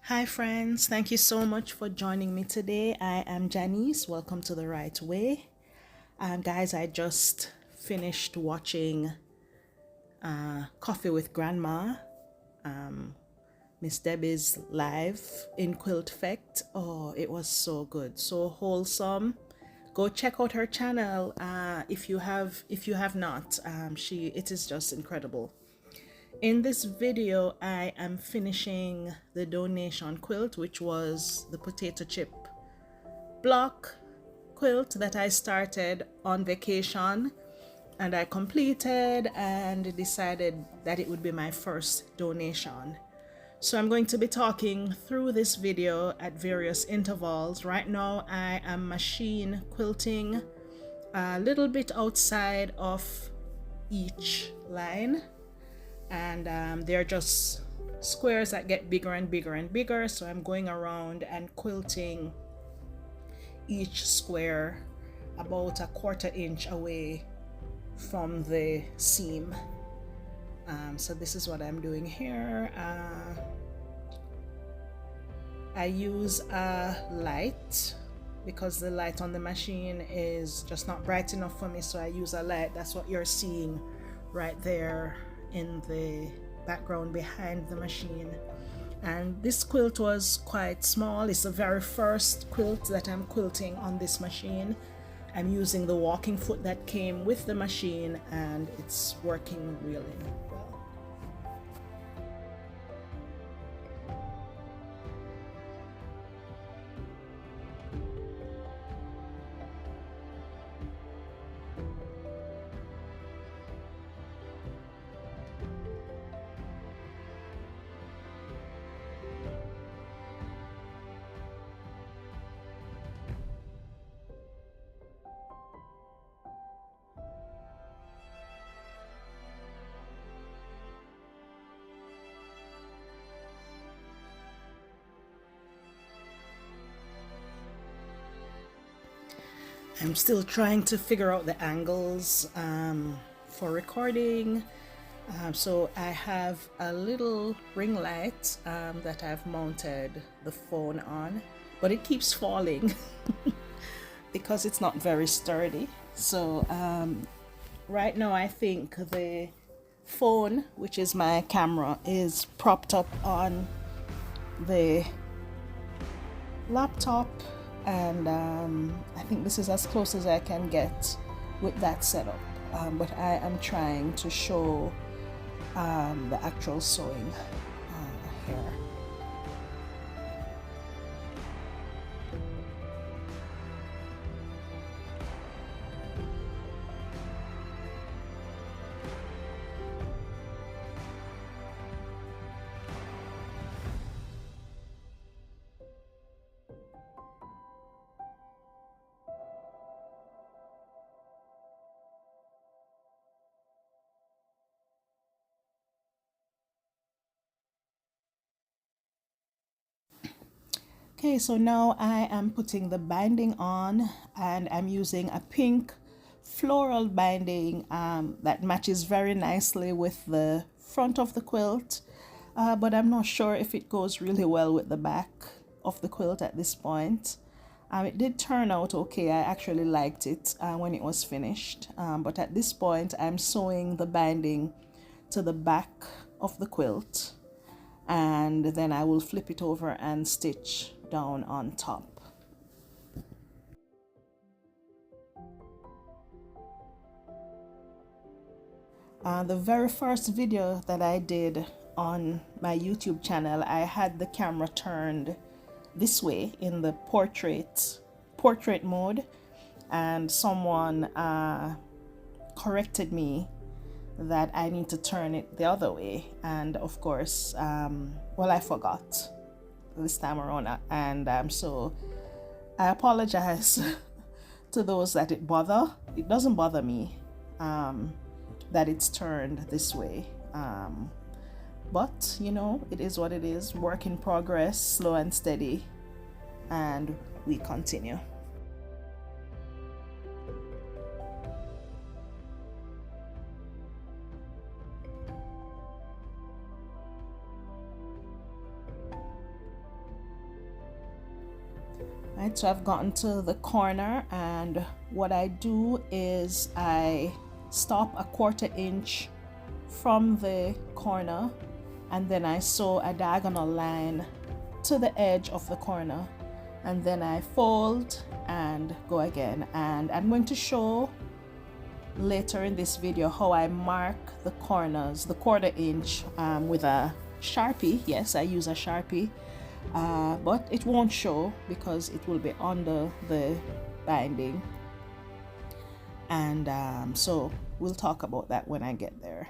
Hi friends, thank you so much for joining me today. I am Janice. Welcome to the Right Way. Guys, I just finished watching Coffee with Grandma, Miss Debbie's live in Quilt Effect. Oh, it was so good, so wholesome. Go check out her channel if you have not. It is just incredible. In this video, I am finishing the donation quilt, which was the potato chip block quilt that I started on vacation and I completed and decided that it would be my first donation. So I'm going to be talking through this video at various intervals. Right now I am machine quilting a little bit outside of each line, and they're just squares that get bigger and bigger and bigger, so I'm going around and quilting each square about a 1/4 inch away from the seam. So this is what I'm doing here. I use a light because the light on the machine is just not bright enough for me, so I use a light. That's what you're seeing right there in the background behind the machine. And this quilt was quite small. It's the very first quilt that I'm quilting on this machine. I'm using the walking foot that came with the machine and it's working really well. I'm still trying to figure out the angles for recording. So I have a little ring light that I've mounted the phone on, but it keeps falling because it's not very sturdy. So right now I think the phone, which is my camera, is propped up on the laptop, and I think this is as close as I can get with that setup, but I am trying to show the actual sewing here. Okay, so now I am putting the binding on, and I'm using a pink floral binding that matches very nicely with the front of the quilt, but I'm not sure if it goes really well with the back of the quilt at this point. It did turn out okay. I actually liked it when it was finished, but at this point I'm sewing the binding to the back of the quilt, and then I will flip it over and stitch down on top. The very first video that I did on my YouTube channel, I had the camera turned this way in the portrait mode, and someone corrected me that I need to turn it the other way, and of course well, I forgot this time around, and so I apologize to those that it doesn't bother me that it's turned this way, but you know, it is what it is. Work in progress, slow and steady, and we continue. Right, so I've gotten to the corner, and what I do is I stop a 1/4 inch from the corner, and then I sew a diagonal line to the edge of the corner, and then I fold and go again. And I'm going to show later in this video how I mark the corners, the 1/4 inch, with a Sharpie. Yes, I use a Sharpie, but it won't show because it will be under the binding, and so we'll talk about that when I get there.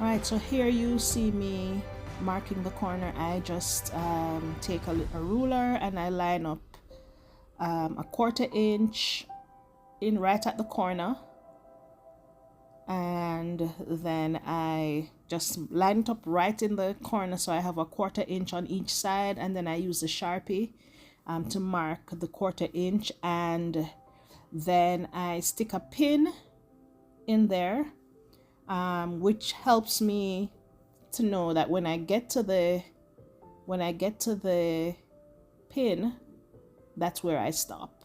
Alright, so here you see me marking the corner. I just take a ruler and I line up a 1/4 inch in right at the corner, and then I just line it up right in the corner, so I have a 1/4 inch on each side, and then I use the Sharpie to mark the 1/4 inch, and then I stick a pin in there, which helps me to know that when I get to the pin, that's where I stop.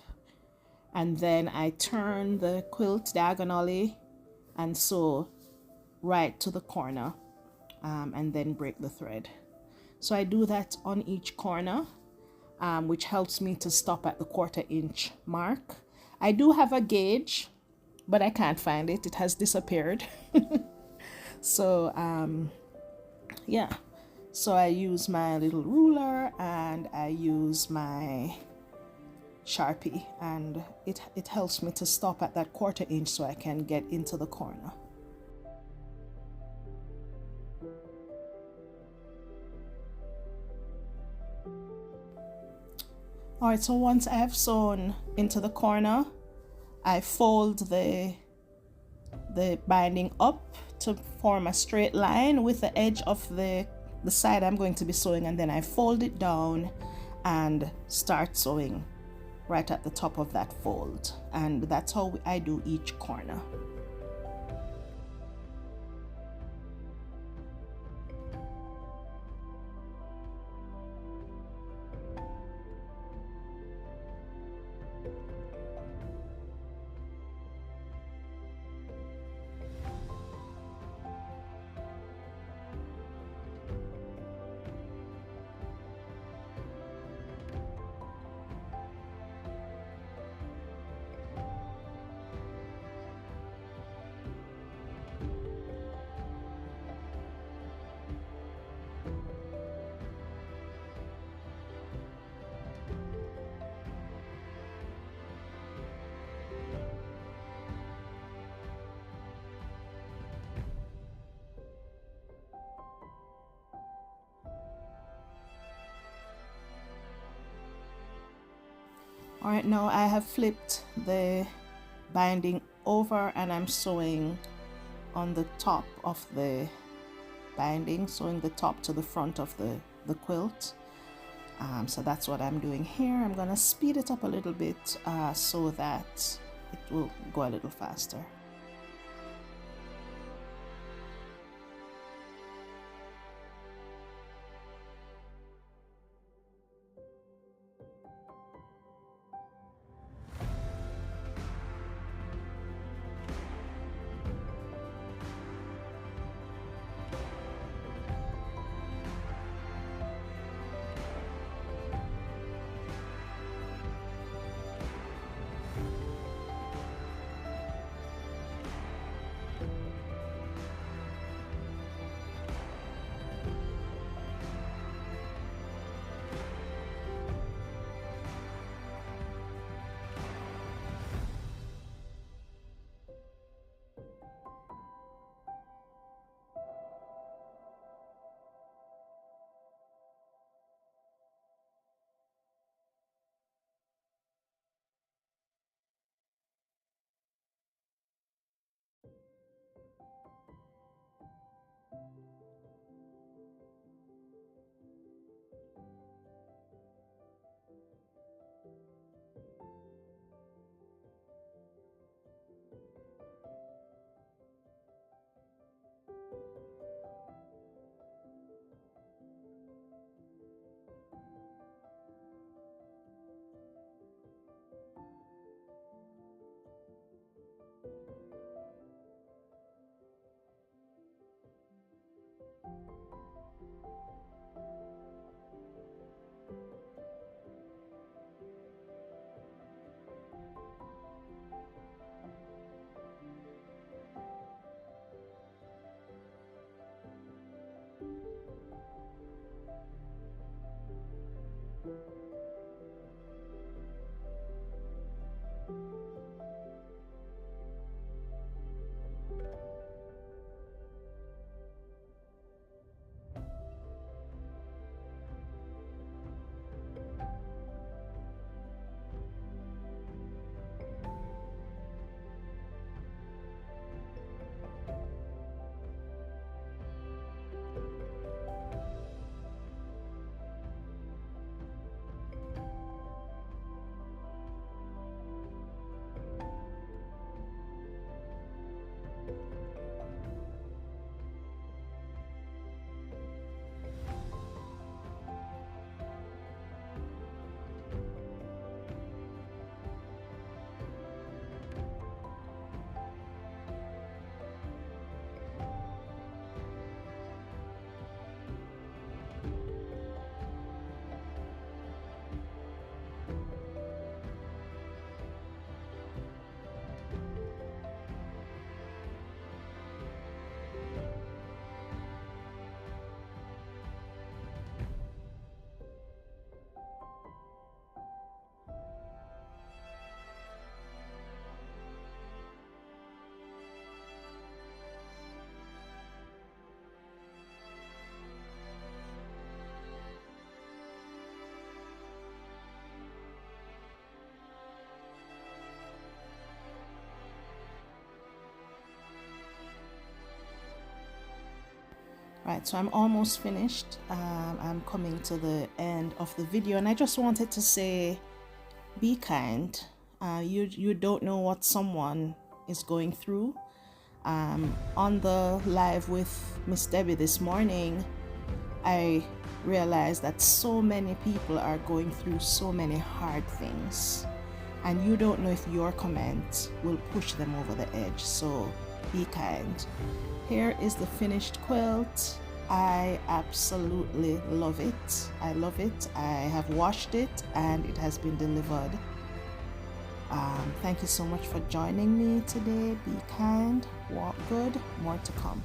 And then I turn the quilt diagonally and sew right to the corner, and then break the thread. So I do that on each corner, which helps me to stop at the 1/4 inch mark. I do have a gauge, but I can't find it. It has disappeared. So yeah, so I use my little ruler and I use my Sharpie, and it helps me to stop at that 1/4 inch so I can get into the corner. Alright, so once I have sewn into the corner, I fold the binding up to form a straight line with the edge of the side I'm going to be sewing, and then I fold it down and start sewing right at the top of that fold, and that's how I do each corner. Alright, now I have flipped the binding over and I'm sewing on the top of the binding, sewing the top to the front of the quilt. So that's what I'm doing here. I'm gonna speed it up a little bit so that it will go a little faster. Right, so I'm almost finished. I'm coming to the end of the video, and I just wanted to say, be kind. You don't know what someone is going through. On the live with Miss Debbie this morning, I realized that so many people are going through so many hard things, and you don't know if your comment will push them over the edge. So be kind. Here is the finished quilt. I absolutely love it. I love it. I have washed it and it has been delivered. Thank you so much for joining me today. Be kind, walk good, more to come.